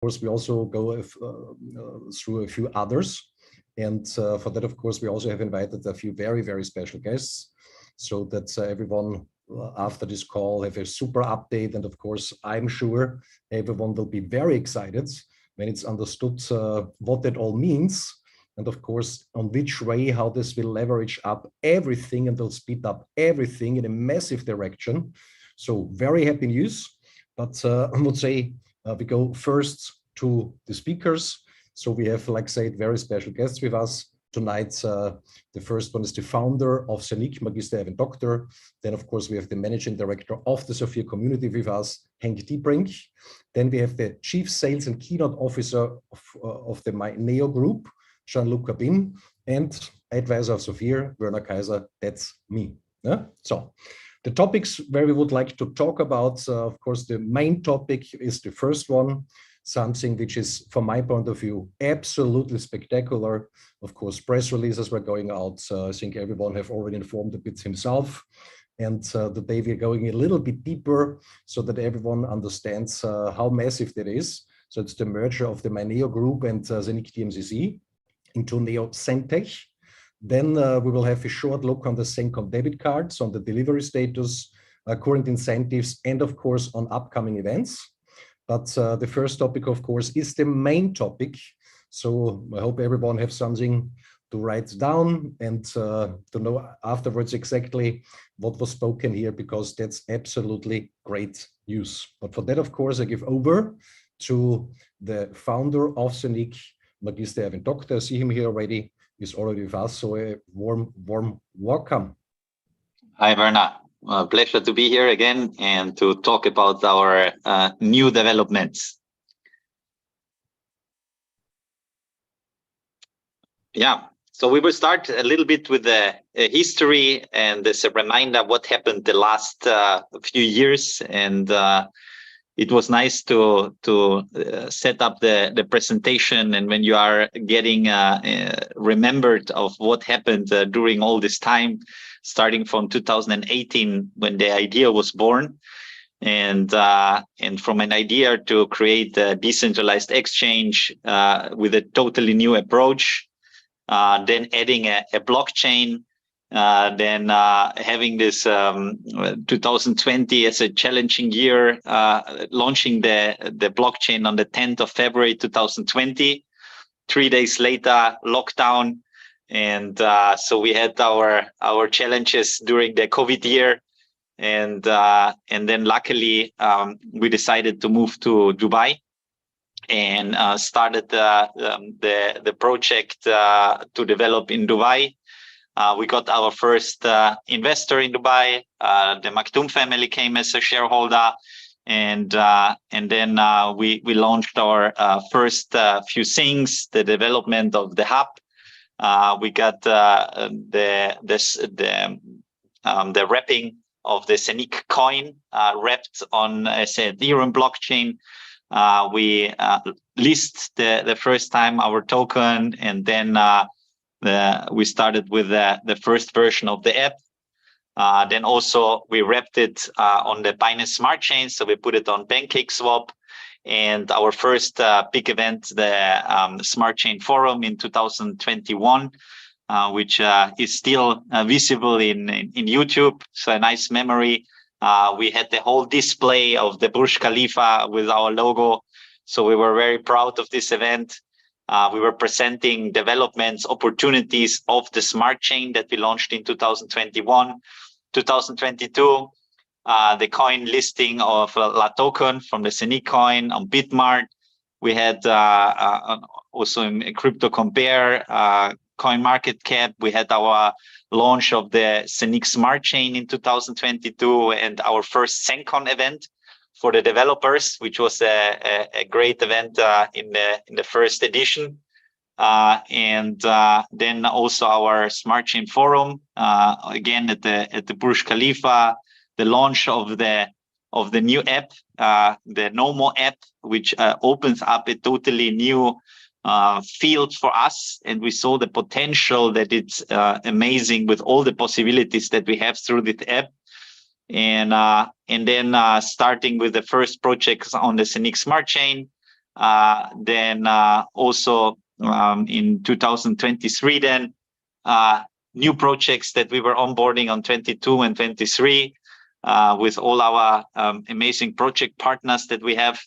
course, we also go through a few others. And for that, of course, we also have invited a few very, very special guests so that everyone after this call have a super update. And of course, I'm sure everyone will be very excited when it's understood what that all means. And of course, on which way, how this will leverage up everything and will speed up everything in a massive direction. So very happy news. But I would say we go first to the speakers. So we have, like I said, very special guests with us tonight. The first one is the founder of ZENTECH, Magister Dr. Then, of course, we have the managing director of the safir community with us, Henk Diebrink. Then we have the chief sales and keynote officer of the Neo Group, Jean-Luc Cabin, and advisor of safir, Werner Kaiser. That's me. Yeah? So the topics where we would like to talk about, of course, the main topic is the first one, something which is, from my point of view, absolutely spectacular. Of course, press releases were going out. I think everyone have already informed a bit himself. And today we're going a little bit deeper so that everyone understands how massive that is. So it's the merger of the Neo Group and ZENTECH DMCC into Neo ZENTECH. Then we will have a short look on the Sencom debit cards, on the delivery status, current incentives, and of course on upcoming events. But the first topic, of course, is the main topic. So I hope everyone has something to write down and to know afterwards exactly what was spoken here, because that's absolutely great news. But for that, of course, I give over to the founder of ZENTECH, Magister Dr. I see him here already. He's already with us. So a warm welcome. Hi, Werner. Pleasure to be here again and to talk about our new developments. Yeah, so we will start a little bit with the history and as a reminder what happened the last few years. And it was nice to set up the presentation, and when you are getting remembered of what happened during all this time, starting from 2018 when the idea was born, and from an idea to create a decentralized exchange with a totally new approach, then adding a blockchain, then having this 2020 as a challenging year, launching the blockchain on the 10th of February 2020. 3 days later, lockdown. And so we had our challenges during the COVID year, and then luckily we decided to move to Dubai and started the project to develop in Dubai. We got our first investor in Dubai. The Maktoum family came as a shareholder, and then we launched our first few things, the development of the hub. We got the wrapping of the ZENTECH coin wrapped on Ethereum blockchain. We list the first time our token, and then we started with the first version of the app. Then also we wrapped it on the Binance Smart Chain, so we put it on PancakeSwap. And our first big event, the Smart Chain Forum in 2021, which is still visible in YouTube. So a nice memory. We had the whole display of the Burj Khalifa with our logo. So we were very proud of this event. We were presenting developments, opportunities of the Smart Chain that we launched in 2021. 2022, the coin listing of La Token from the ZENTECH coin on Bitmart. We had also in Crypto Compare, Coin Market Cap. We had our launch of the ZENTECH Smart Chain in 2022 and our first Sencom event for the developers, which was a great event in the first edition. And then also our Smart Chain Forum, again at the Burj Khalifa, the launch of the new app, the Nomo app, which opens up a totally new field for us, and we saw the potential that it's amazing with all the possibilities that we have through this app. And then starting with the first projects on the ZENTECH Smart Chain, Then also in 2023, then new projects that we were onboarding on 22 and 23 with all our amazing project partners that we have.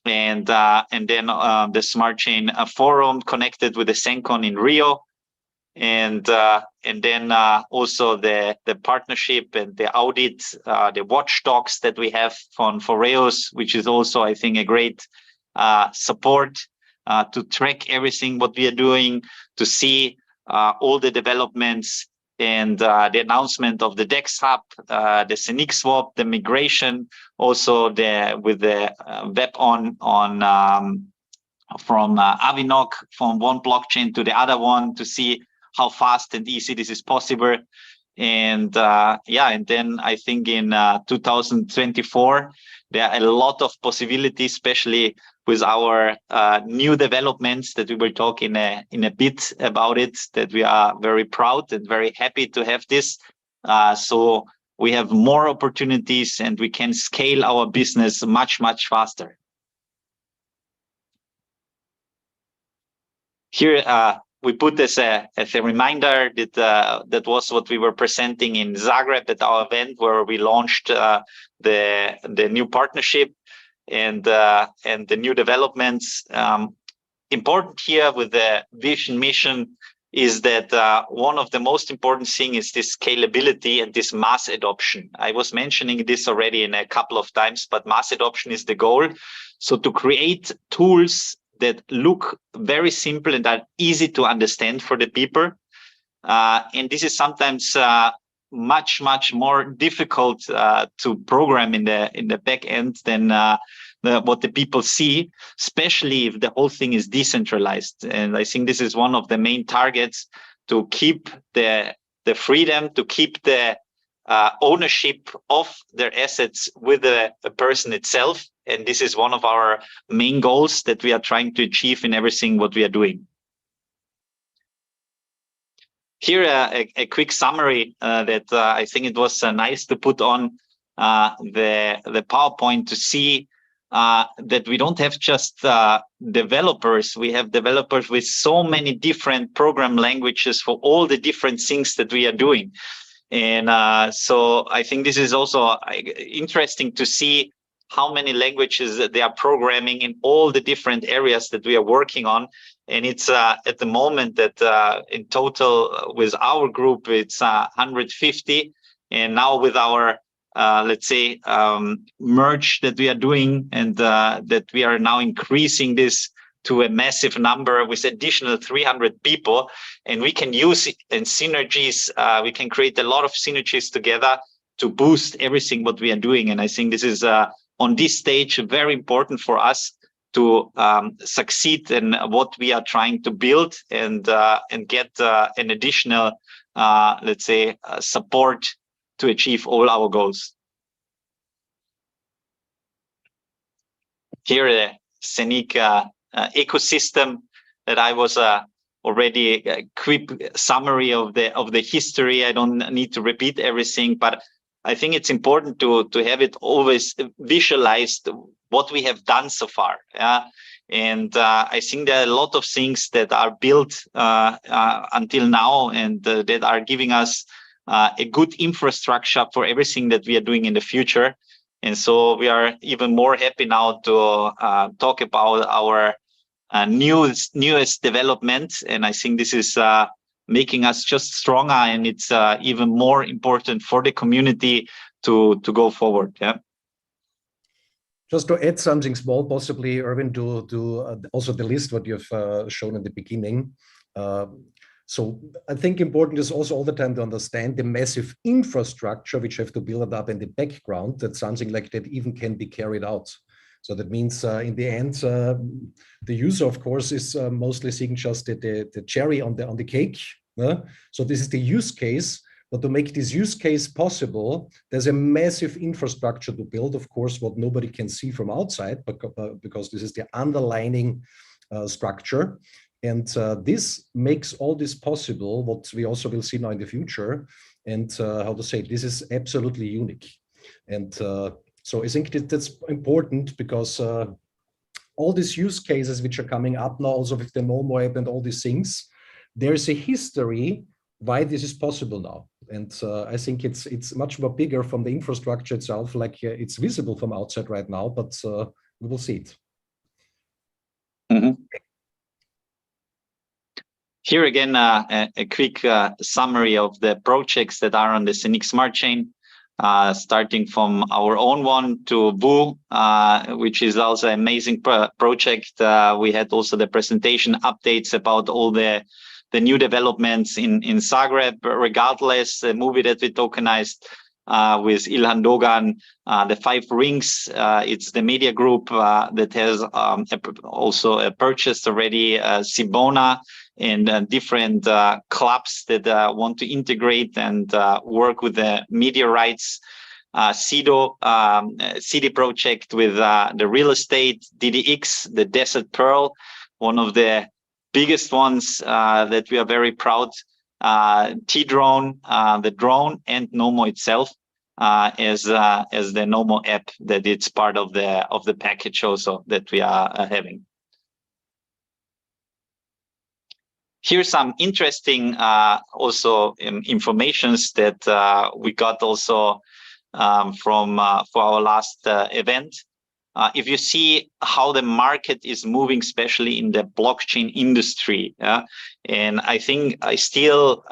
And then the Smart Chain Forum connected with the ZENTECH in Rio. And then also the partnership and the audit, the watchdogs that we have for Reos, which is also, I think, a great support to track everything what we are doing, to see all the developments and the announcement of the DEX Hub, the ZENIC swap, the migration, also with the web on from Avinok from one blockchain to the other one, to see how fast and easy this is possible. And and then I think in 2024 there are a lot of possibilities, especially with our new developments that we will talk in a bit about it, that we are very proud and very happy to have this. So we have more opportunities and we can scale our business much, much faster. Here we put this as a reminder that that was what we were presenting in Zagreb at our event, where we launched the new partnership and the new developments. Important here with the vision mission is that one of the most important thing is this scalability and this mass adoption. I was mentioning this already in a couple of times, but mass adoption is the goal. So to create tools that look very simple and are easy to understand for the people. And this is sometimes much more difficult to program in the back end than what the people see, especially if the whole thing is decentralized. And I think this is one of the main targets, to keep the freedom, to keep the ownership of their assets with the person itself. And this is one of our main goals that we are trying to achieve in everything what we are doing. Here a quick summary that I think it was nice to put on the PowerPoint, to see that we don't have just developers. We have developers with so many different program languages for all the different things that we are doing. And so I think this is also interesting to see how many languages that they are programming in all the different areas that we are working on. And it's at the moment that in total with our group, it's 150. And now with our, let's say, merge that we are doing, and that we are now increasing this to a massive number with additional 300 people. And we can use it in synergies. We can create a lot of synergies together to boost everything what we are doing. And I think this is on this stage very important for us to succeed in what we are trying to build, and get an additional, let's say, support to achieve all our goals. Here, the ZENIC ecosystem that I was already a quick summary of the history. I don't need to repeat everything, but I think it's important to have it always visualized what we have done so far. And I think there are a lot of things that are built until now, and that are giving us a good infrastructure for everything that we are doing in the future. And so we are even more happy now to talk about our newest development. And I think this is making us just stronger, and it's even more important for the community to go forward. Yeah. Just to add something small, possibly, Erwin, to also the list what you've shown in the beginning. So I think important is also all the time to understand the massive infrastructure which have to build up in the background, that something like that even can be carried out. So that means in the end, the user, of course, is mostly seeing just the cherry on the cake. So this is the use case. But to make this use case possible, there's a massive infrastructure to build, of course, what nobody can see from outside, but because this is the underlining structure. And this makes all this possible, what we also will see now in the future. And how to say, this is absolutely unique. And so I think that's important, because all these use cases which are coming up now, also with the Momo app and all these things, there's a history why this is possible now. And I think it's much more bigger from the infrastructure itself, like it's visible from outside right now, but we will see it. Mm-hmm. Here again, a quick summary of the projects that are on the ZENTECH Smart Chain, starting from our own one to VU, which is also an amazing project. We had also the presentation updates about all the new developments in Zagreb. Regardless, the movie that we tokenized with Ilhan Dogan, the 5 Rings, it's the media group that has also purchased already Sibona and different clubs that want to integrate and work with the media rights. CIDO, CD project with the real estate, DDX, the Desert Pearl, one of the biggest ones that we are very proud. T-Drone, the drone, and Nomo itself as the Nomo app that it's part of the package also that we are having. Here's some interesting also informations that we got also from for our last event. If you see how the market is moving, especially in the blockchain industry, and I think I still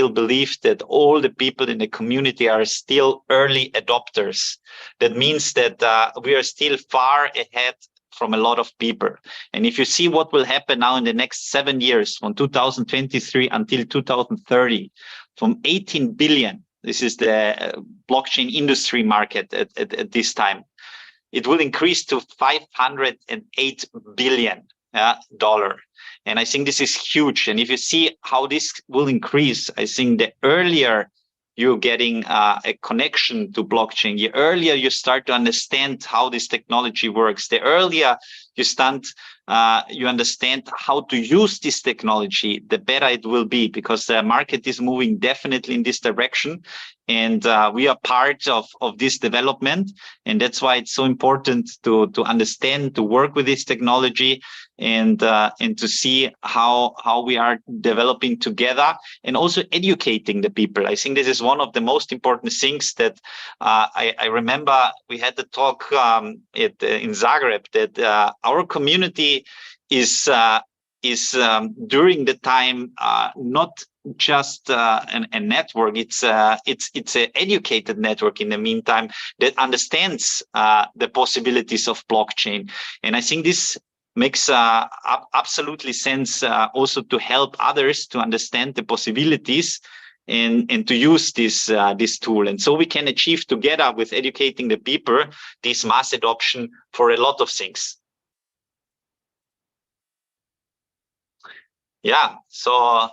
believe that all the people in the community are still early adopters. That means that we are still far ahead from a lot of people. And if you see what will happen now in the next 7 years, from 2023 until 2030, from 18 billion, this is the blockchain industry market at this time, it will increase to $508 billion. And I think this is huge. And if you see how this will increase, I think the earlier you're getting a connection to blockchain, the earlier you start to understand how this technology works, the earlier you understand how to use this technology, the better it will be, because the market is moving definitely in this direction. And we are part of this development. And that's why it's so important to understand, to work with this technology, and to see how we are developing together, and also educating the people. I think this is one of the most important things that I remember we had the talk in Zagreb, that our community is during the time not just a network, it's an educated network in the meantime that understands the possibilities of blockchain. And I think this makes absolutely sense also to help others to understand the possibilities and to use this tool. And so we can achieve together with educating the people this mass adoption for a lot of things. Yeah, so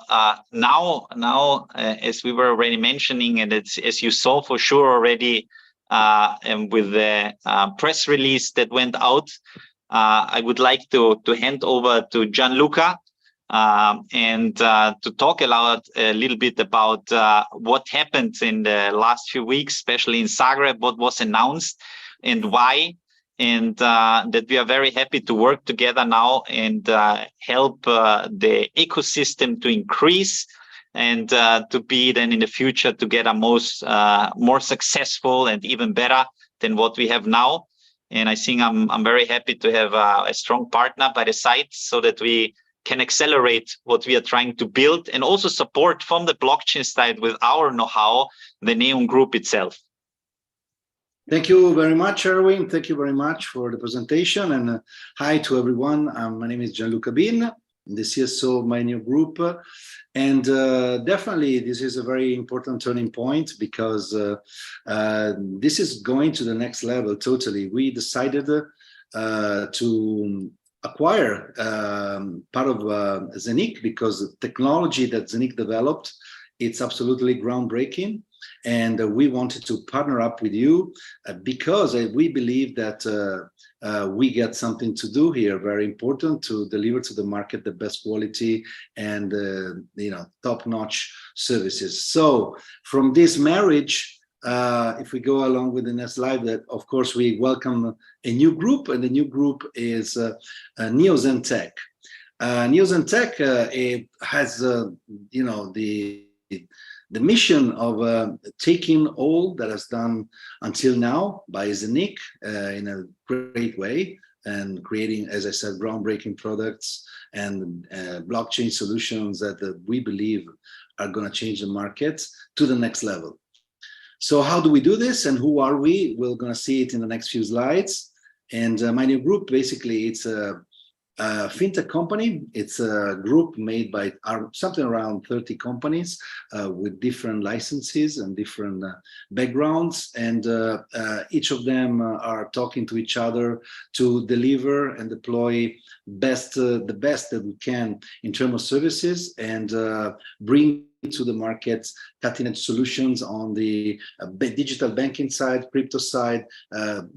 now as we were already mentioning, and it's, as you saw for sure already, and with the press release that went out, I would like to hand over to Gianluca and to talk a little bit about what happened in the last few weeks, especially in Zagreb, what was announced and why. And that we are very happy to work together now and help the ecosystem to increase and to be then in the future to get a more successful and even better than what we have now. And I think I'm very happy to have a strong partner by the side so that we can accelerate what we are trying to build, and also support from the blockchain side with our know-how, the Neon Group itself. Thank you very much, Erwin. Thank you very much for the presentation, and hi to everyone. My name is Gianluca Bin, I'm the CSO of my new group, and definitely this is a very important turning point, because this is going to the next level totally. We decided to acquire part of ZENTECH, because the technology that ZENTECH developed, it's absolutely groundbreaking. And we wanted to partner up with you because we believe that we get something to do here, very important, to deliver to the market the best quality and top-notch services. So from this marriage, if we go along with the next slide, that of course we welcome a new group, and the new group is ZENTECH. ZENTECH it has, you know, the mission of taking all that has done until now by ZENTECH in a great way, and creating, as I said, groundbreaking products and blockchain solutions that we believe are going to change the market to the next level. So how do we do this, and who are we? We're going to see it in the next few slides. And my new group, basically, it's a fintech company. It's a group made by something around 30 companies with different licenses and different backgrounds, and each of them are talking to each other to deliver and deploy the best that we can in terms of services, and bring to the market cutting-edge solutions on the digital banking side, crypto side,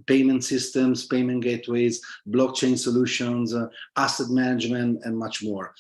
payment systems, payment gateways, blockchain solutions, asset management, and much more.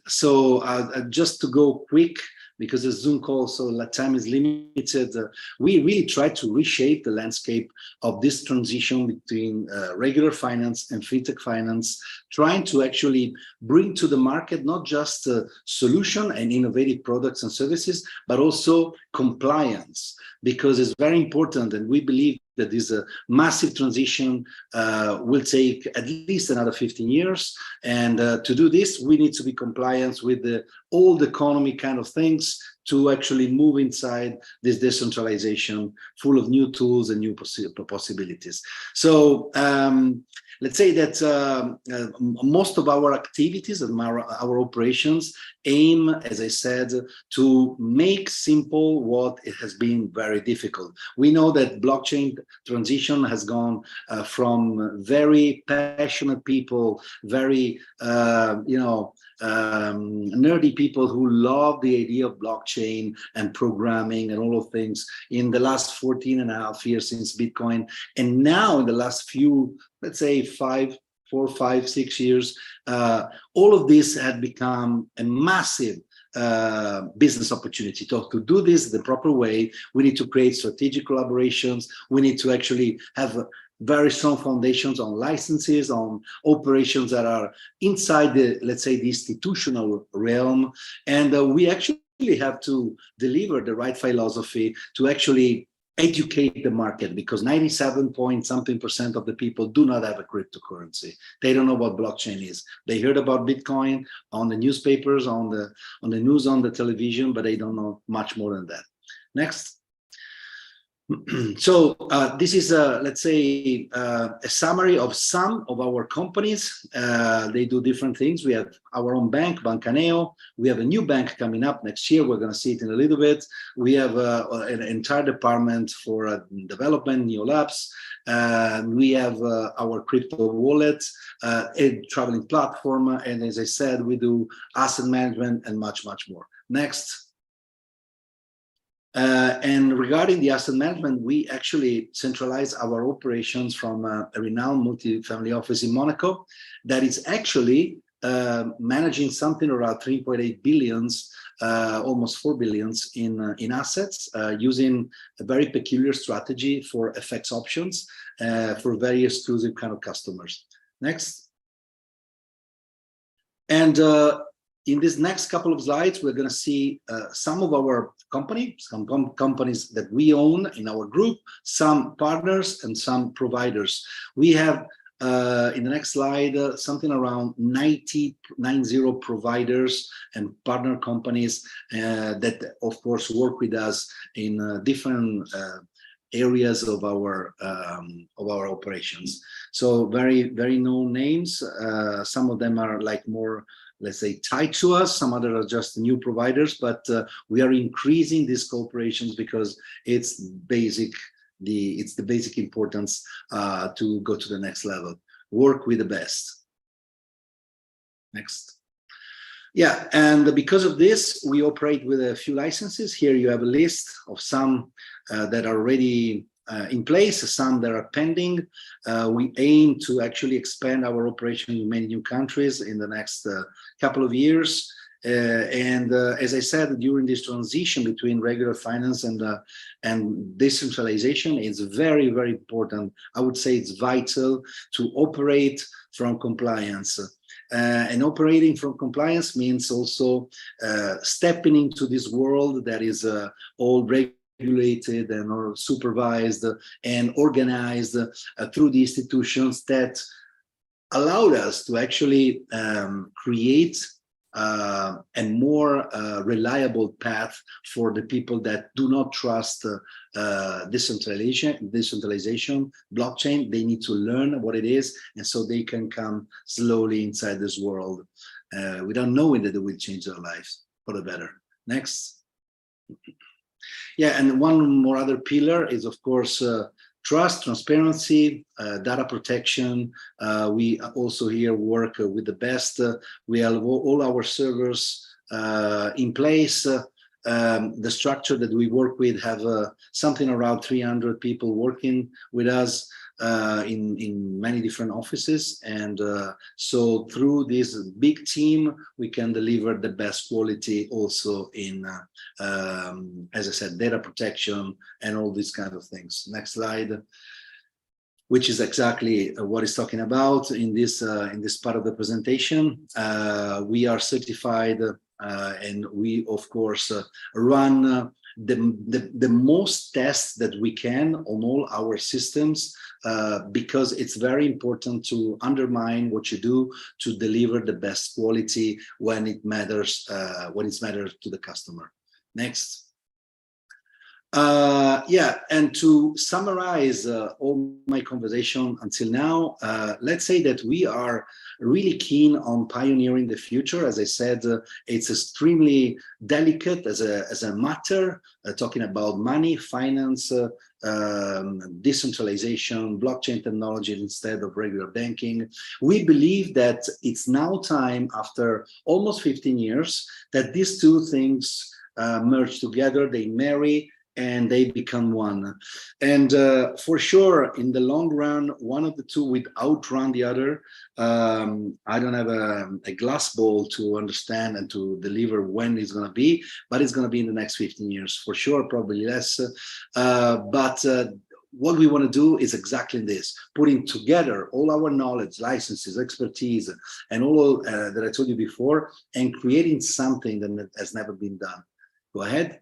So just to go quick, because the Zoom call, so time is limited, we really try to reshape the landscape of this transition between regular finance and fintech finance, trying to actually bring to the market not just solution and innovative products and services, but also compliance, because it's very important, and we believe that this massive transition will take at least another 15 years. And to do this, we need to be compliant with the old economy kind of things to actually move inside this decentralization full of new tools and new possibilities. So let's say that most of our activities and our operations aim, as I said, to make simple what it has been very difficult. We know that blockchain transition has gone from very passionate people, very nerdy people who love the idea of blockchain and programming and all of things in the last 14.5 years since Bitcoin. And now in the last few, let's say 4, 5, 6 years, all of this had become a massive business opportunity. To do this the proper way, we need to create strategic collaborations. We need to actually have very strong foundations on licenses, on operations that are inside the, let's say, the institutional realm. And we actually have to deliver the right philosophy to actually educate the market, because 97% of the people do not have a cryptocurrency. They don't know what blockchain is. They heard about Bitcoin on the newspapers, on the news, on the television, but they don't know much more than that. Next. So this is, let's say, a summary of some of our companies. They do different things. We have our own bank, Bancaneo. We have a new bank coming up next year. We're going to see it in a little bit. We have an entire department for development, new labs. We have our crypto wallet, a traveling platform. And as I said, we do asset management and much, much more. Next. And regarding the asset management, we actually centralize our operations from a renowned multi-family office in Monaco that is actually managing something around 3.8 billions, almost 4 billions in assets, using a very peculiar strategy for FX options for very exclusive kind of customers. Next. And in this next couple of slides, we're going to see some of our companies that we own in our group, some partners and some providers. We have, in the next slide, something around 90 providers and partner companies that, of course, work with us in different areas of our operations. So very, very known names. Some of them are like more, let's say, tied to us. Some others are just new providers, but we are increasing these cooperations because it's the basic importance to go to the next level. Work with the best. Next. Yeah, and because of this, we operate with a few licenses. Here you have a list of some that are already in place, some that are pending. We aim to actually expand our operation in many new countries in the next couple of years. As I said, during this transition between regular finance and decentralization, it's very, very important. I would say it's vital to operate from compliance. And operating from compliance means also stepping into this world that is all regulated and or supervised and organized through the institutions that allowed us to actually create a more reliable path for the people that do not trust decentralization, blockchain. They need to learn what it is, and so they can come slowly inside this world without knowing that it will change their lives for the better. Next. Yeah, and one more other pillar is, of course, trust, transparency, data protection. We also here work with the best. We have all our servers in place. The structure that we work with have something around 300 people working with us in many different offices. And so through this big team, we can deliver the best quality also in, as I said, data protection and all these kind of things. Next slide. Which is exactly what it's talking about in this part of the presentation. We are certified and we, of course, run the most tests that we can on all our systems because it's very important to undermine what you do to deliver the best quality when it matters to the customer. Next. Yeah, and to summarize all my conversation until now, let's say that we are really keen on pioneering the future. As I said, it's extremely delicate as a matter, talking about money, finance, decentralization, blockchain technology instead of regular banking. We believe that it's now time, after almost 15 years, that these two things merge together, they marry, and they become one. And for sure, in the long run, one of the two will outrun the other. I don't have a glass ball to understand and to deliver when it's going to be, but it's going to be in the next 15 years for sure, probably less. But what we want to do is exactly this, putting together all our knowledge, licenses, expertise, and all that I told you before, and creating something that has never been done. Go ahead.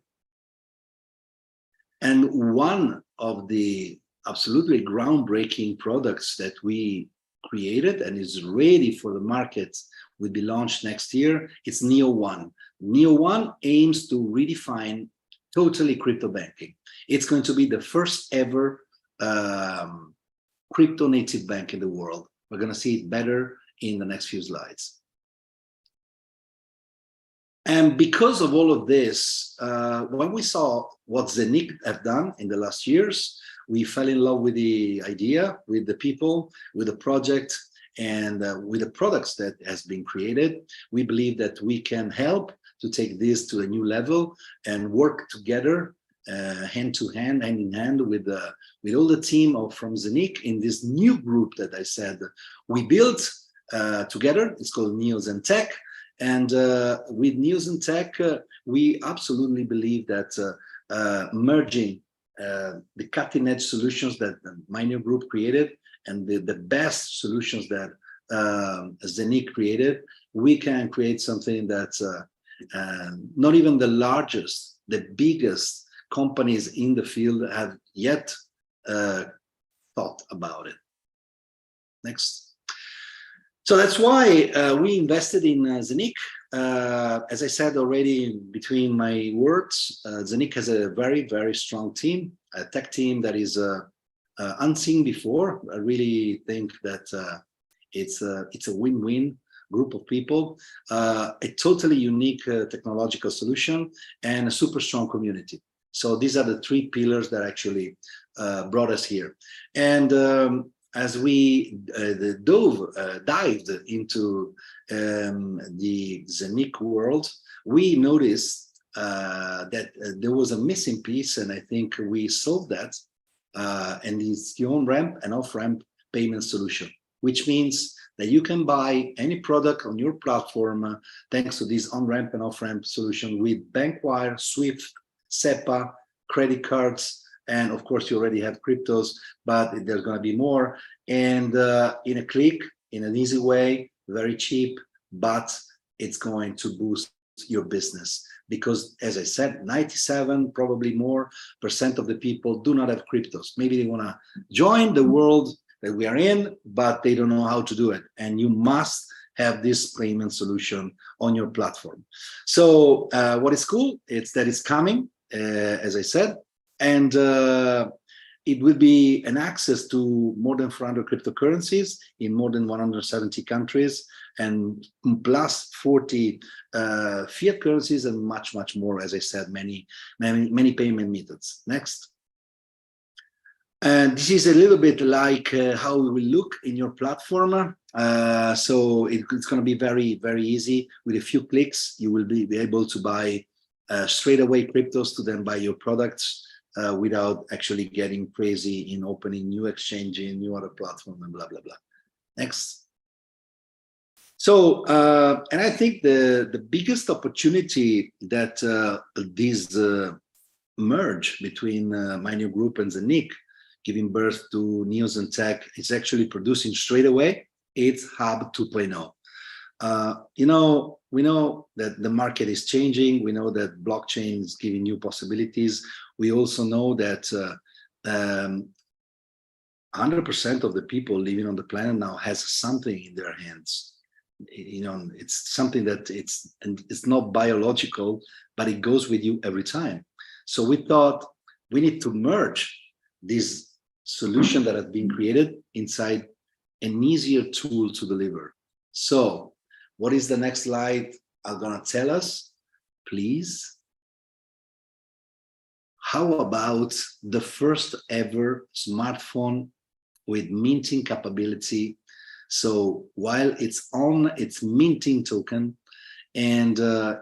And one of the absolutely groundbreaking products that we created and is ready for the market will be launched next year, it's Neo1. Neo1 aims to redefine totally crypto banking. It's going to be the first ever crypto native bank in the world. We're going to see it better in the next few slides. And because of all of this, when we saw what ZENTECH have done in the last years, we fell in love with the idea, with the people, with the project, and with the products that has been created. We believe that we can help to take this to a new level and work together, hand to hand, hand in hand with all the team from ZENTECH in this new group that I said we built together. It's called ZENTECH. And with ZENTECH, we absolutely believe that merging the cutting edge solutions that my new group created and the best solutions that ZENTECH created, we can create something that not even the largest, the biggest companies in the field have yet thought about it. Next. So that's why we invested in ZENTECH. As I said already between my words, ZENTECH has a very, very strong team, a tech team that is unseen before. I really think that it's a win-win group of people, a totally unique technological solution, and a super strong community. So these are the three pillars that actually brought us here. And as we dived into the ZENTECH world, we noticed that there was a missing piece, and I think we solved that, and it's the on-ramp and off-ramp payment solution, which means that you can buy any product on your platform thanks to this on-ramp and off-ramp solution with Bankwire, Swift, SEPA, credit cards, and of course you already have cryptos, but there's going to be more. And in a click, in an easy way, very cheap, but it's going to boost your business. Because as I said, 97, probably more % of the people do not have cryptos. Maybe they want to join the world that we are in, but they don't know how to do it. And you must have this payment solution on your platform. So what is cool, it's that it's coming, as I said, and it will be an access to more than 400 cryptocurrencies in more than 170 countries, and plus 40 fiat currencies and much, much more. As I said, many payment methods. Next. And this is a little bit like how it will look in your platform. So it's going to be very, very easy. With a few clicks, you will be able to buy straight away cryptos to then buy your products without actually getting crazy in opening new exchange in new other platform and blah, blah, blah. Next. So, and I think the biggest opportunity that this merge between my new group and ZENTECH, giving birth to Neo ZENTECH, is actually producing straight away, it's Hub 2.0. You know, we know that the market is changing. We know that blockchain is giving new possibilities. We also know that 100% of the people living on the planet now has something in their hands. You know, it's something that it's not biological, but it goes with you every time. So we thought we need to merge this solution that has been created inside an easier tool to deliver. So what is the next slide are gonna tell us, please? How about the first ever smartphone with minting capability? So while it's on its minting token, and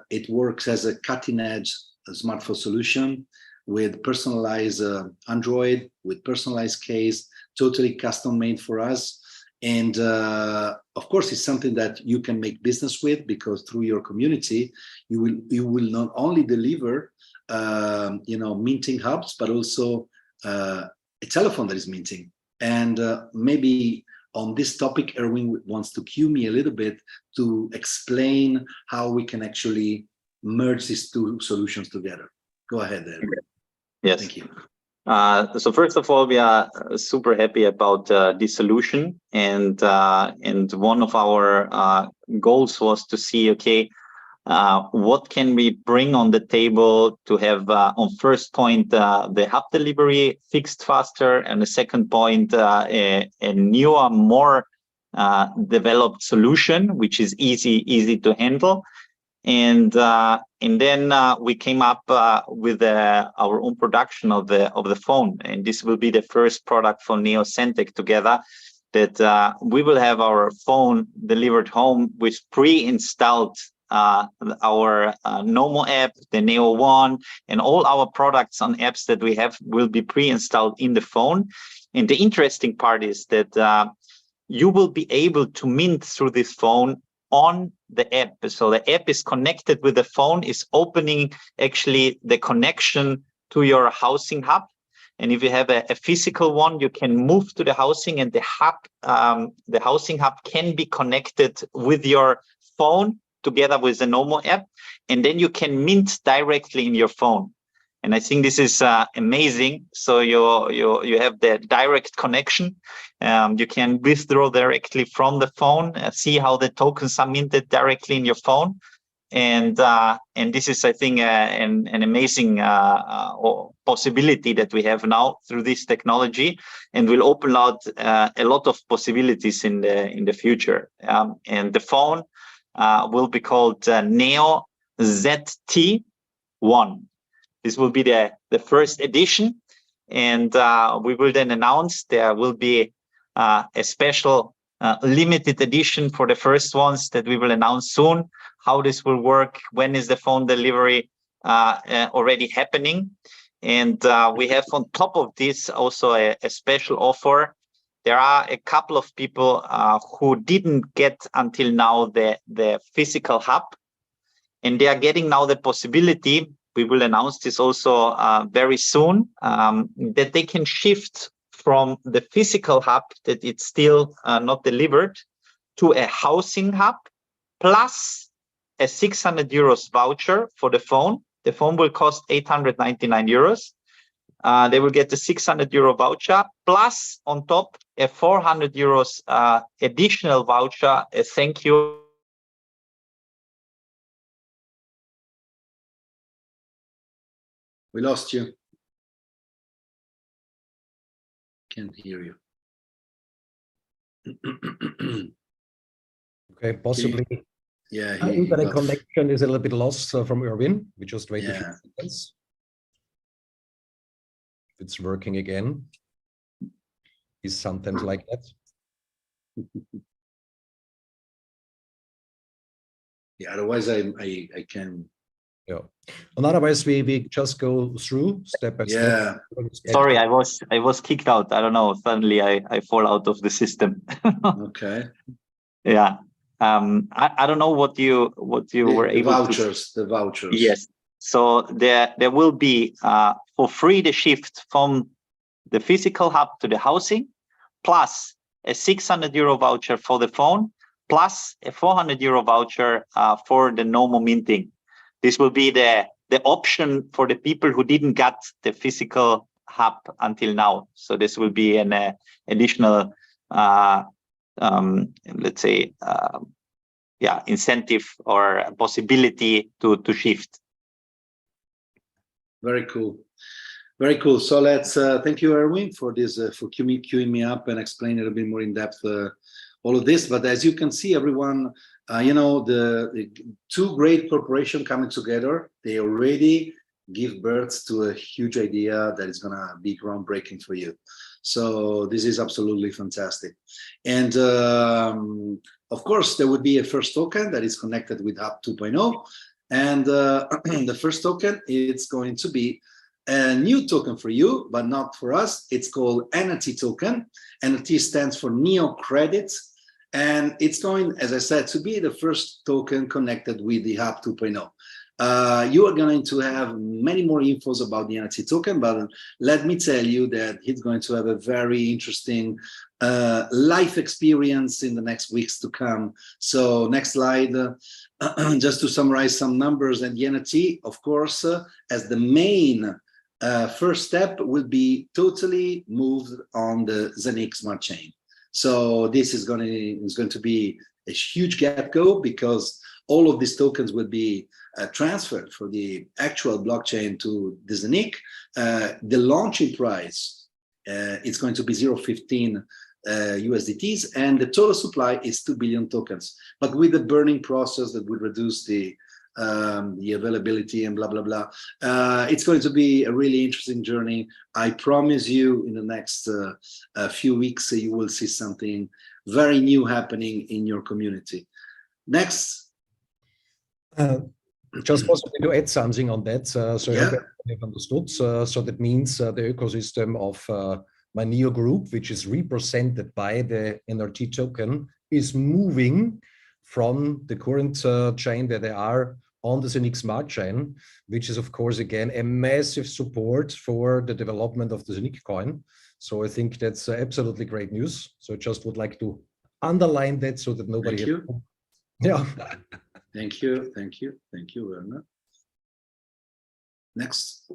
it works as a cutting-edge smartphone solution with personalized Android, with personalized case, totally custom-made for us. And of course, it's something that you can make business with, because through your community, you will not only deliver you know, minting hubs, but also a telephone that is minting. And maybe on this topic, Erwin wants to cue me a little bit to explain how we can actually merge these two solutions together. Go ahead, Erwin. Yes. Thank you. So first of all, we are super happy about this solution, and one of our goals was to see, okay, what can we bring on the table to have on first point the hub delivery fixed faster, and the second point a newer, more developed solution which is easy to handle. And then we came up with our own production of the phone, and this will be the first product for Neo ZENTECH together, that we will have our phone delivered home with pre-installed our Nomo app, the Neo One, and all our products on apps that we have will be pre-installed in the phone. And the interesting part is that you will be able to mint through this phone on the app. So the app is connected with the phone, is opening actually the connection to your housing hub. And if you have a physical one, you can move to the housing, and the housing hub can be connected with your phone together with the Nomo app, and then you can mint directly in your phone. And I think this is amazing. So you have the direct connection. You can withdraw directly from the phone, see how the tokens are minted directly in your phone. And this is, I think, an amazing possibility that we have now through this technology, and will open out a lot of possibilities in the future. And the phone will be called Neo ZT1. This will be the first edition, and we will then announce there will be a special limited edition for the first ones that we will announce soon. How this will work, when is the phone delivery already happening. And we have on top of this also a special offer there are a couple of people who didn't get until now the physical hub, and they are getting now the possibility. We will announce this also very soon, that they can shift from the physical hub that it's still not delivered to a housing hub, plus a 600 euros voucher for the phone. The phone will cost 899 euros. They will get the 600 euro voucher, plus on top a 400 euros additional voucher, a thank you. We lost you. Can't hear you. Okay, possibly. Yeah, internet connection is a little bit lost from Erwin. We just wait a few seconds. If it's working again. It's sometimes like that. Yeah, otherwise I can. Yeah. And otherwise we just go through step by step. Sorry, I was kicked out. I don't know. Suddenly I fall out of the system. Okay. Yeah. I don't know what you were able to. The vouchers. Yes. So there will be for free the shift from the physical hub to the housing, plus a 600 euro voucher for the phone, plus a 400 euro voucher for the normal minting. This will be the option for the people who didn't get the physical hub until now. So this will be an additional, let's say, incentive or possibility to shift. Very cool. Very cool. So let's thank you, Erwin, for this for queuing me up and explaining a little bit more in depth all of this. But as you can see, everyone, you know, the two great corporations coming together, they already give birth to a huge idea that is going to be groundbreaking for you. So this is absolutely fantastic. And of course, there would be a first token that is connected with Hub 2.0. And the first token, it's going to be a new token for you, but not for us. It's called NFT token. NFT stands for Neo Credit. And it's going, as I said, to be the first token connected with the Hub 2.0. You are going to have many more infos about the NFT token, but let me tell you that it's going to have a very interesting life experience in the next weeks to come. So next slide, just to summarize some numbers, and the NFT, of course, as the main first step, will be totally moved on the ZENTECH Smart Chain. So this is going to be a huge gap go, because all of these tokens will be transferred for the actual blockchain to the ZENTECH. The launching price, it's going to be 0.15 USDTs, and the total supply is 2 billion tokens. But with the burning process that would reduce the availability and blah blah blah, it's going to be a really interesting journey. I promise you, in the next few weeks, you will see something very new happening in your community. Next. Just possibly to add something on that. So I hope I've understood. So that means the ecosystem of my Neo group, which is represented by the NRT token, is moving from the current chain that they are on the ZENTECH Smart Chain, which is, of course, again, a massive support for the development of the ZENTECH coin. So I think that's absolutely great news. So I just would like to underline that so that nobody... Thank you. Yeah. Thank you, thank you, thank you, Werner. Next.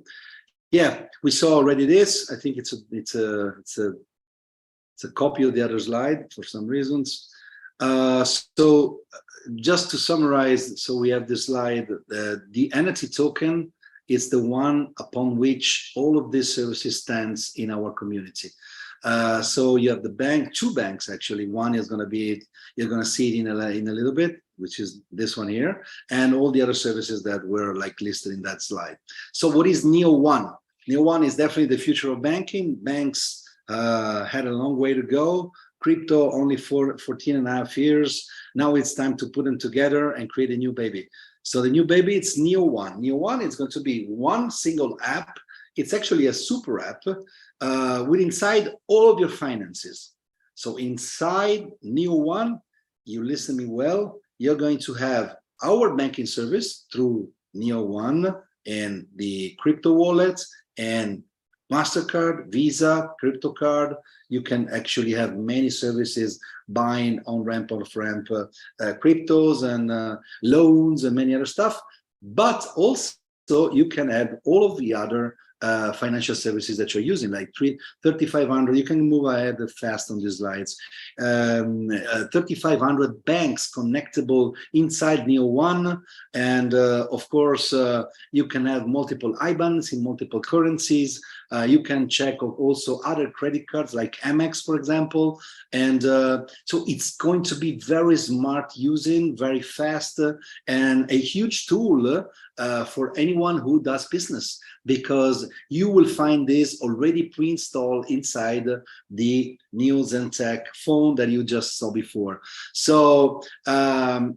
Yeah, we saw already this. I think it's a copy of the other slide for some reasons. So just to summarize, so we have this slide. The NFT token is the one upon which all of these services stands in our community. So you have the bank, two banks actually. One is going to be, you're going to see it in a little bit, which is this one here, and all the other services that were like listed in that slide. So what is Neo One? Neo One is definitely the future of banking. Banks had a long way to go. Crypto only 14.5 years. Now it's time to put them together and create a new baby. So the new baby, it's Neo One. Neo One is going to be one single app. It's actually a super app with inside all of your finances. So inside Neo1, you listen me well, you're going to have our banking service through Neo1 and the crypto wallets and MasterCard, Visa, crypto card. You can actually have many services buying on-ramp, off-ramp cryptos and loans and many other stuff. But also you can add all of the other financial services that you're using, like 3,500. You can move ahead fast on these slides. 3,500 banks connectable inside Neo1, and of course you can have multiple IBANs in multiple currencies. You can check also other credit cards like Amex, for example, and so it's going to be very smart using, very fast, and a huge tool for anyone who does business, because you will find this already pre-installed inside the new ZENTECH phone that you just saw before. So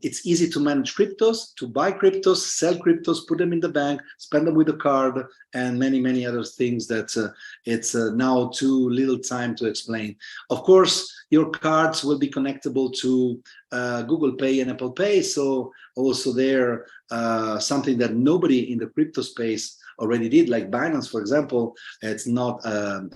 it's easy to manage cryptos, to buy cryptos, sell cryptos, put them in the bank, spend them with a card, and many, many other things that it's now too little time to explain. Of course, your cards will be connectable to Google Pay and Apple Pay. So also there, something that nobody in the crypto space already did, like Binance, for example, it's not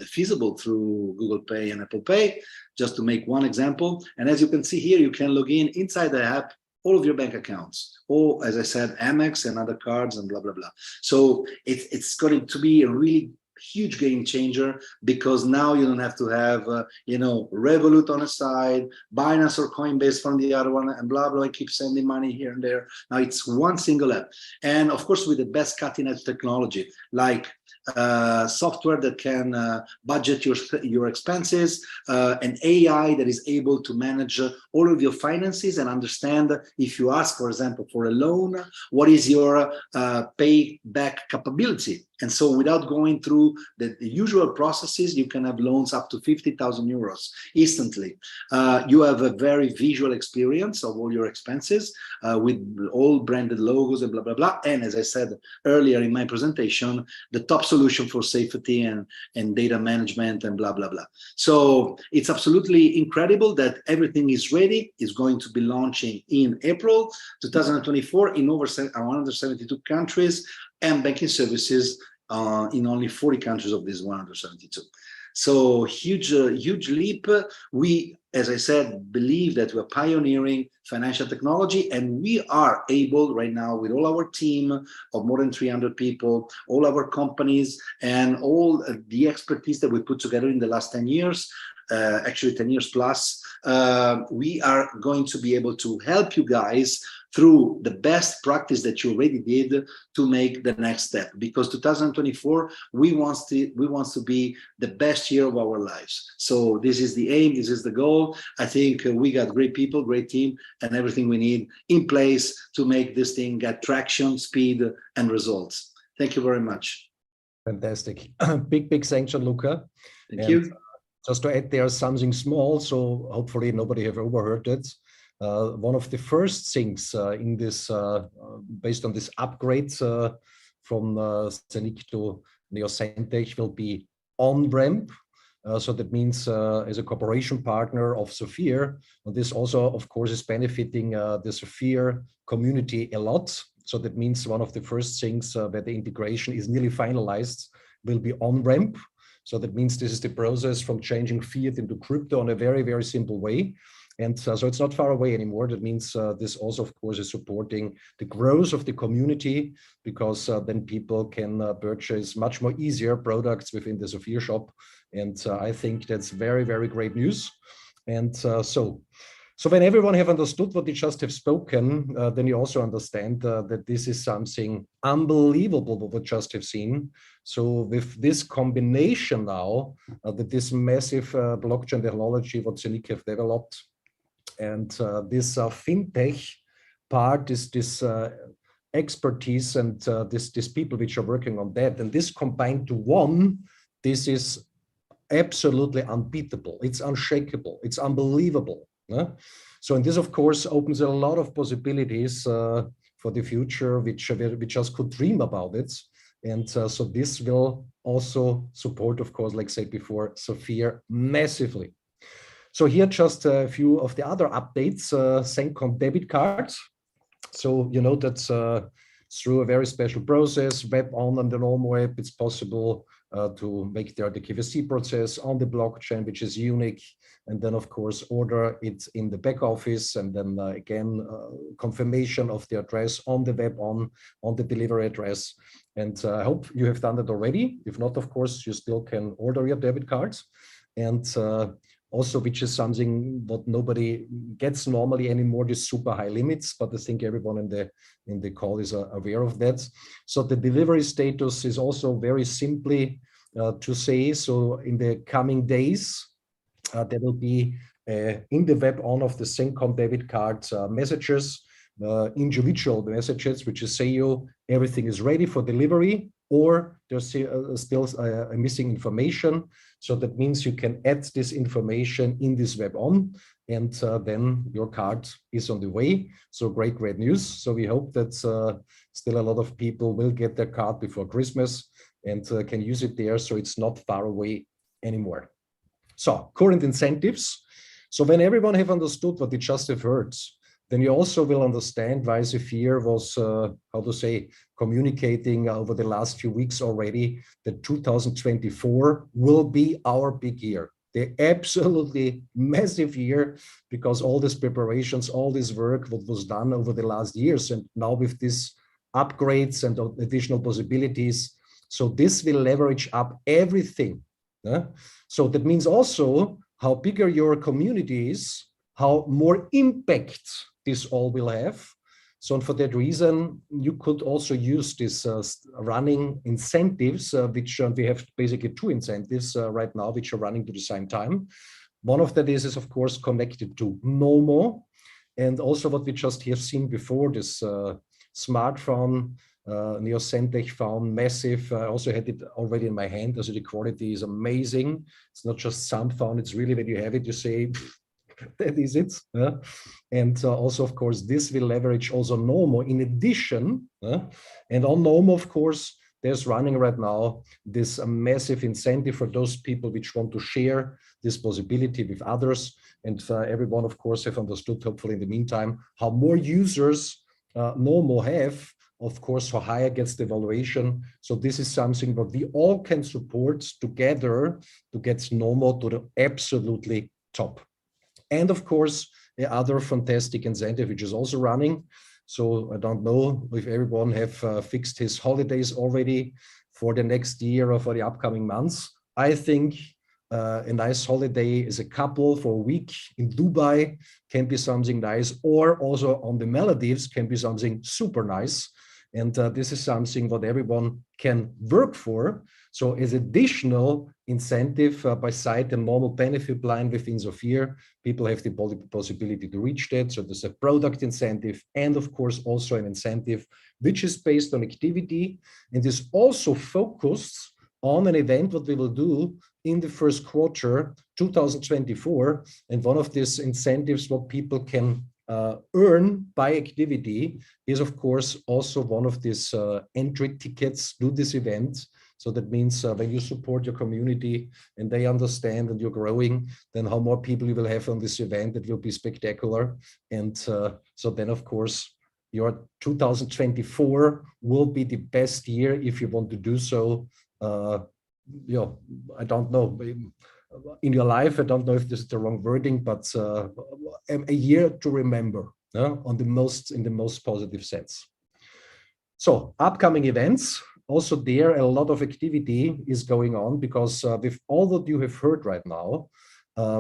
feasible through Google Pay and Apple Pay, just to make one example. And as you can see here, you can log in inside the app, all of your bank accounts, or as I said, Amex and other cards and blah, blah, blah. So it's going to be a really huge game changer, because now you don't have to have, you know, Revolut on a side, Binance or Coinbase from the other one, and blah, blah, keep sending money here and there. Now it's one single app. And of course, with the best cutting edge technology, like software that can budget your expenses, an AI that is able to manage all of your finances and understand if you ask, for example, for a loan, what is your payback capability. And so without going through the usual processes, you can have loans up to 50,000 euros instantly. You have a very visual experience of all your expenses with all branded logos and blah, blah, blah. And as I said earlier in my presentation, the top solution for safety and data management and blah, blah, blah. So it's absolutely incredible that everything is ready. It's going to be launching in April 2024 in over 172 countries, and banking services in only 40 countries of these 172. So huge leap. We, as I said, believe that we're pioneering financial technology, and we are able right now with all our team of more than 300 people, all our companies, and all the expertise that we put together in the last 10 years, actually 10 years plus, we are going to be able to help you guys through the best practice that you already did to make the next step, because 2024 we want to be the best year of our lives. So this is the aim, this is the goal. I think we got great people, great team, and everything we need in place to make this thing get traction, speed, and results. Thank you very much. Fantastic. Big thanks, Gianluca. Thank you. Just to add there something small, so hopefully nobody have overheard it. One of the first things in this, based on this upgrade from ZENIC to ZENTECH, will be on-ramp. So that means as a cooperation partner of Safir, and this also, of course, is benefiting the Safir community a lot. So that means one of the first things where the integration is nearly finalized will be on-ramp. So that means this is the process from changing fiat into crypto in a very simple way. And so it's not far away anymore. That means this also, of course, is supporting the growth of the community, because then people can purchase much more easier products within the Safir shop. And I think that's very great news. And so when everyone have understood what they just have spoken, then you also understand that this is something unbelievable what we just have seen. So with this combination now, that this massive blockchain technology what ZENIC have developed, and this fintech part is this expertise and this people which are working on that, and this combined to one, this is absolutely unbeatable. It's unshakable. It's unbelievable. So, and this, of course, opens a lot of possibilities for the future, which we just could dream about it. And so this will also support, of course, like I said before, Safir massively. So here just a few of the other updates, ZENTECH debit cards. So you know that through a very special process, web on the normal app, it's possible to make the KYC process on the blockchain, which is unique. And then, of course, order it in the back office. And then again, confirmation of the address on the web on the delivery address. And I hope you have done that already. If not, of course, you still can order your debit cards. And also, which is something what nobody gets normally anymore, these super high limits, but I think everyone in the call is aware of that. So the delivery status is also very simply to say, so in the coming days, there will be in the web on of the ZENTECH debit card messages, individual messages, which is say you everything is ready for delivery, or there's still missing information. So that means you can add this information in this web on, and then your card is on the way. So great news. So we hope that still a lot of people will get their card before Christmas and can use it there, so it's not far away anymore. So current incentives. So when everyone have understood what they just have heard, then you also will understand why safir was, how to say, communicating over the last few weeks already that 2024 will be our big year. The absolutely massive year, because all these preparations, all this work, what was done over the last years, and now with these upgrades and additional possibilities, so this will leverage up everything. So that means also how bigger your community is, how more impact this all will have. So for that reason, you could also use this running incentives, which we have basically two incentives right now, which are running to the same time. One of that is of course connected to NOMO, and also what we just have seen before, this smartphone, ZENTECH phone, massive. I also had it already in my hand, so the quality is amazing. It's not just some phone, it's really when you have it, you say, that is it. And also, of course, this will leverage also NOMO in addition. And on NOMO, of course, there's running right now this massive incentive for those people which want to share this possibility with others. And everyone, of course, have understood, hopefully in the meantime, how more users NOMO have, of course, how higher gets the valuation. So this is something that we all can support together to get NOMO to the absolutely top. And of course, the other fantastic incentive, which is also running. So I don't know if everyone have fixed his holidays already for the next year or for the upcoming months. I think a nice holiday as a couple for a week in Dubai can be something nice, or also on the Maldives can be something super nice. And this is something that everyone can work for. So as additional incentive beside the normal benefit line within safir, people have the possibility to reach that. So there's a product incentive, and of course also an incentive which is based on activity and is also focused on an event that we will do in the first quarter 2024. And one of these incentives what people can earn by activity is of course also one of these entry tickets to this event. So that means when you support your community and they understand and you're growing, then how more people you will have on this event, it will be spectacular. And so then of course your 2024 will be the best year if you want to do so. Yeah, I don't know. In your life, I don't know if this is the wrong wording, but a year to remember in the most positive sense. So upcoming events, also there a lot of activity is going on, because with all that you have heard right now,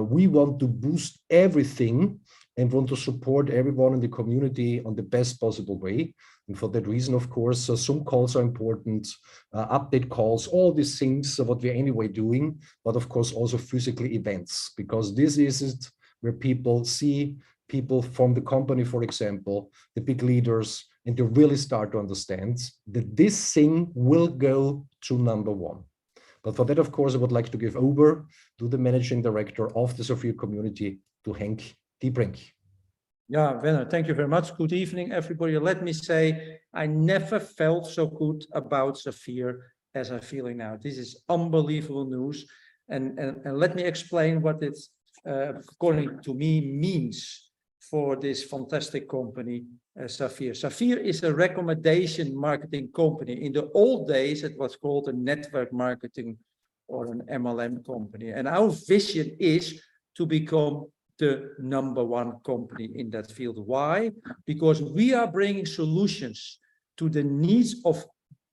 we want to boost everything and want to support everyone in the community on the best possible way. And for that reason, of course, Zoom calls are important, update calls, all these things, what we're anyway doing, but of course also physical events, because this is it where people see people from the company, for example, the big leaders, and they really start to understand that this thing will go to #1. But for that, of course, I would like to give over to the managing director of the safir community, to Henk Diebrink. Yeah, Werner, thank you very much. Good evening, everybody. Let me say, I never felt so good about safir as I'm feeling now. This is unbelievable news. And let me explain what it according to me, means for this fantastic company, Safir. Safir is a recommendation marketing company. In the old days, it was called a network marketing or an MLM company. And our vision is to become the #1 company in that field. Why? Because we are bringing solutions to the needs of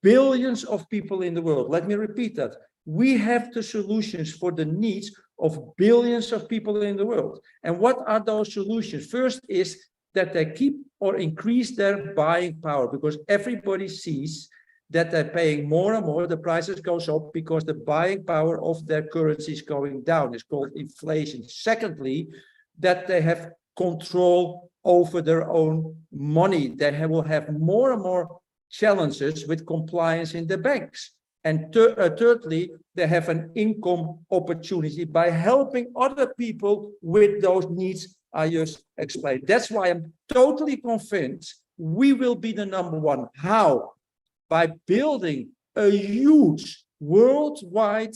billions of people in the world. Let me repeat that. We have the solutions for the needs of billions of people in the world. And what are those solutions? First is that they keep or increase their buying power, because everybody sees that they're paying more and more, the prices goes up because the buying power of their currency is going down. It's called inflation. Secondly, that they have control over their own money. They will have more and more challenges with compliance in the banks. And thirdly, they have an income opportunity by helping other people with those needs I just explained. That's why I'm totally convinced we will be the #1. How? By building a huge worldwide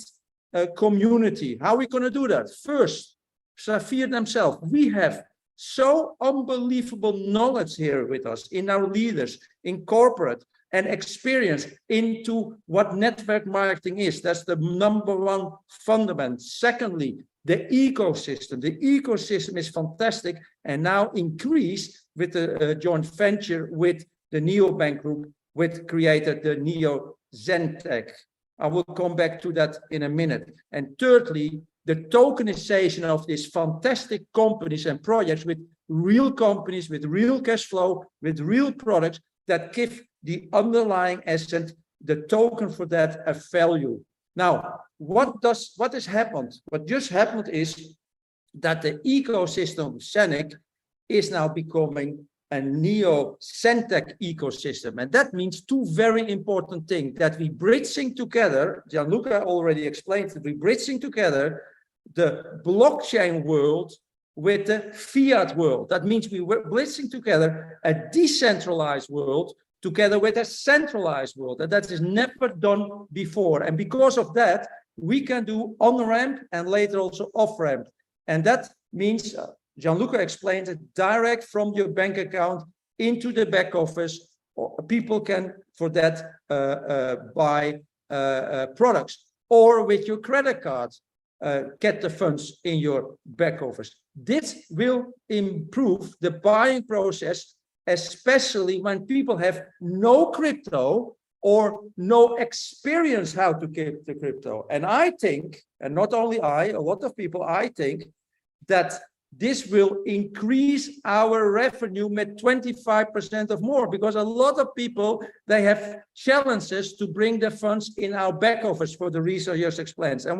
community. How are we going to do that? First, Safir themselves. We have so unbelievable knowledge here with us, in our leaders, in corporate, and experience into what network marketing is. That's the #1 fundament. Secondly, the ecosystem. The ecosystem is fantastic and now increased with the joint venture with the neobank group, which created the Neo ZENTECH. I will come back to that in a minute. And thirdly, the tokenization of these fantastic companies and projects with real companies, with real cash flow, with real products that give the underlying asset, the token for that, a value. Now, what has happened? What just happened is that the ecosystem ZENTECH is now becoming a Neo ZENTECH ecosystem. And that means two very important things, that we bridging together, Gianluca already explained that we're bridging together the blockchain world with the fiat world. That means we were bridging together a decentralized world together with a centralized world, and that is never done before. And because of that, we can do on-ramp and later also off-ramp. And that means, Gianluca explained it, direct from your bank account into the back office. People can, for that, buy products, or with your credit card, get the funds in your back office. This will improve the buying process, especially when people have no crypto or no experience how to get the crypto. And I think, and not only I, a lot of people, I think that this will increase our revenue with 25% of more, because a lot of people, they have challenges to bring their funds in our back office for the reason you just explained. And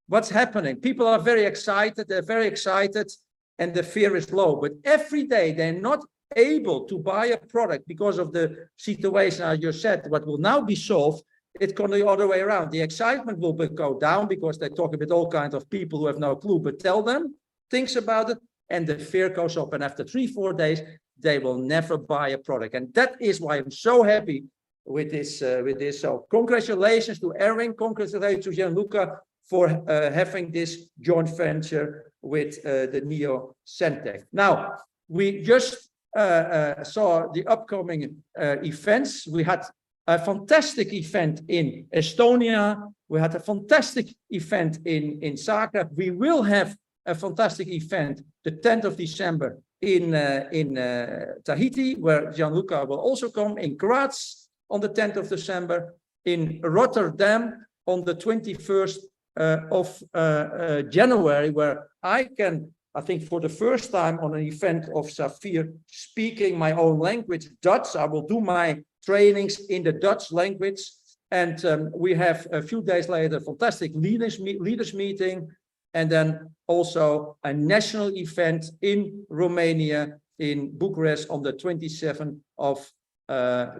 what's happening? People are very excited, they're very excited, and the fear is low. But every day they're not able to buy a product because of the situation I just said. What will now be solved, it's going the other way around. The excitement will go down because they talk with all kinds of people who have no clue, but tell them things about it, and the fear goes up. And after 3-4 days, they will never buy a product. And that is why I'm so happy with this. So congratulations to Erwin, congratulations to Gianluca for having this joint venture with the Neo ZENTECH. Now, we just saw the upcoming events. We had a fantastic event in Estonia. We had a fantastic event in Zagreb. We will have a fantastic event the 10th of December in Tahiti, where Gianluca will also come, in Graz on the 10th of December, in Rotterdam on the 21st of January, where I think for the first time on an event of Safir, speaking my own language, Dutch. I will do my trainings in the Dutch language. And we have a few days later, fantastic leaders meeting. And then also a national event in Romania, in Bucharest on the 27th of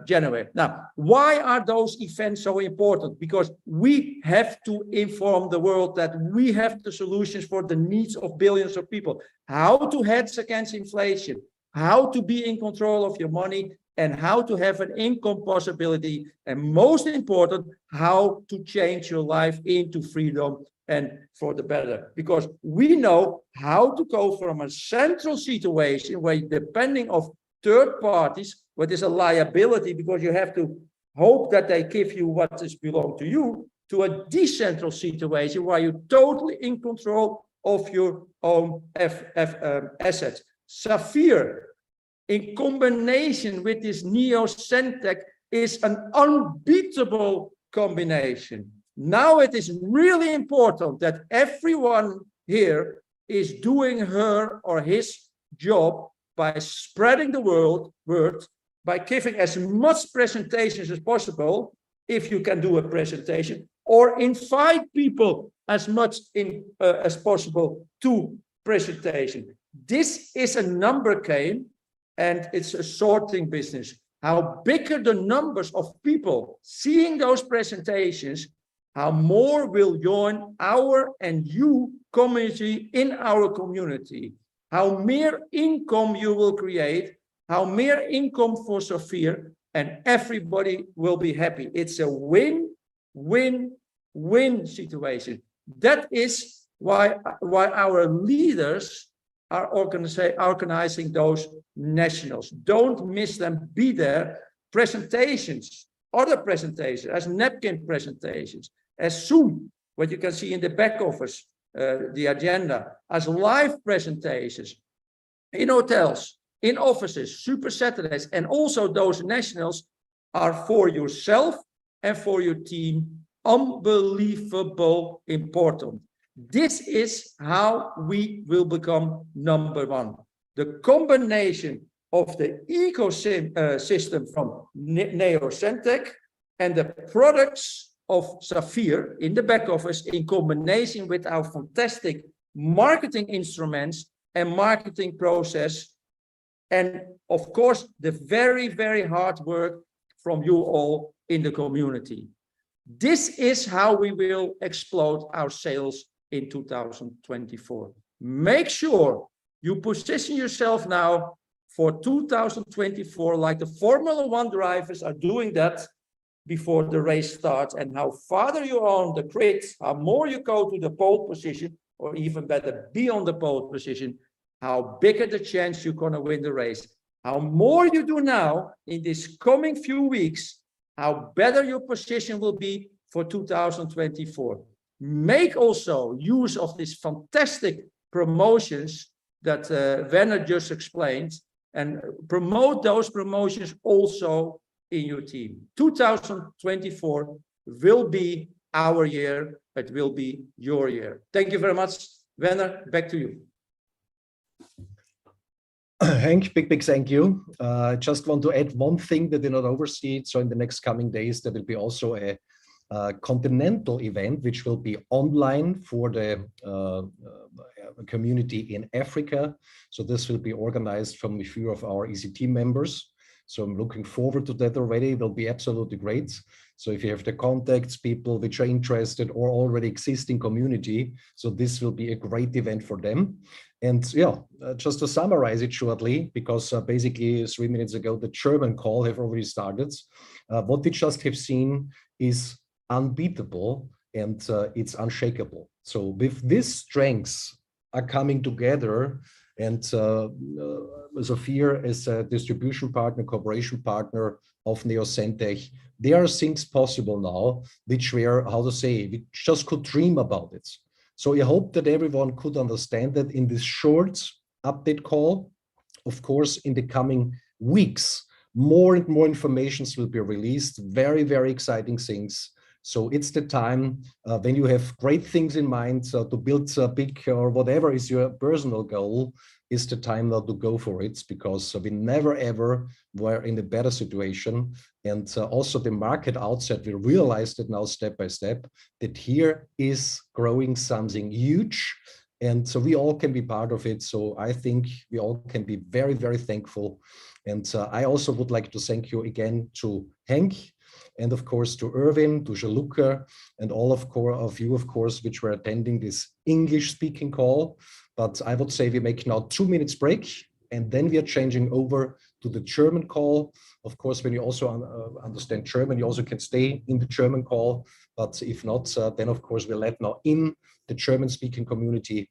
January. Now, why are those events so important? Because we have to inform the world that we have the solutions for the needs of billions of people. How to hedge against inflation, how to be in control of your money, and how to have an income possibility. And most important, how to change your life into freedom and for the better, because we know how to go from a central situation where depending of third parties, what is a liability because you have to hope that they give you what is belong to you, to a decentral situation where you're totally in control of your own assets. Safir, in combination with this ZENTECH, is an unbeatable combination. Now it is really important that everyone here is doing her or his job by spreading the word, by giving as much presentations as possible, if you can do a presentation, or invite people as much as possible to presentation. This is a number game, and it's a sorting business. How bigger the numbers of people seeing those presentations, how more will join our and you community in our community. How more income you will create, how more income for Safir, and everybody will be happy. It's a win-win-win situation. That is why our leaders are organizing those nationals. Don't miss them, be there. Presentations, other presentations, as napkin presentations, as Zoom, what you can see in the back office, the agenda, as live presentations, in hotels, in offices, Super Saturdays, and also those nationals are for yourself and for your team unbelievable important. This is how we will become number one. The combination of the ecosystem from ZENTECH and the products of Safir in the back office in combination with our fantastic marketing instruments and marketing process. And of course, the very, very hard work from you all in the community. This is how we will explode our sales in 2024. Make sure you position yourself now for 2024, like the Formula One drivers are doing that before the race starts. And how farther you are on the grid, how more you go to the pole position, or even better, be on the pole position, how bigger the chance you're going to win the race. How more you do now in this coming few weeks, how better your position will be for 2024. Make also use of these fantastic promotions that Werner just explained, and promote those promotions also in your team. 2024 will be our year. It will be your year. Thank you very much. Werner, back to you. Henk, big thank you. I just want to add one thing that did not oversee it. So in the next coming days, there will be also a continental event, which will be online for the community in Africa. So this will be organized from a few of our ECT members. So I'm looking forward to that already. It will be absolutely great. So if you have the contacts, people which are interested or already existing community, so this will be a great event for them. And yeah, just to summarize it shortly, because basically 3 minutes ago, the German call have already started. What we just have seen is unbeatable and it's unshakable. So with these strengths are coming together, and Safir as a distribution partner, cooperation partner of ZENTECH, there are things possible now which were, how to say, we just could dream about it. So I hope that everyone could understand that in this short update call. Of course, in the coming weeks, more and more informations will be released, very, very exciting things. So it's the time when you have great things in mind to build a big or whatever is your personal goal, is the time now to go for it, because we never ever were in a better situation. And also the market outside, we realized it now step by step, that here is growing something huge. And so we all can be part of it. So I think we all can be very, very thankful. And I also would like to thank you again to Henk, and of course to Erwin, to Gianluca, and all of you, of course, which were attending this English speaking call. But I would say we make now 2 minutes break, and then we are changing over to the German call. Of course, when you also understand German, you also can stay in the German call. But if not, then of course we'll let now in the German-speaking community,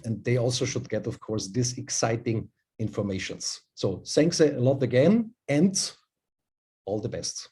and they also should get, of course, this exciting informations. So thanks a lot again, and all the best.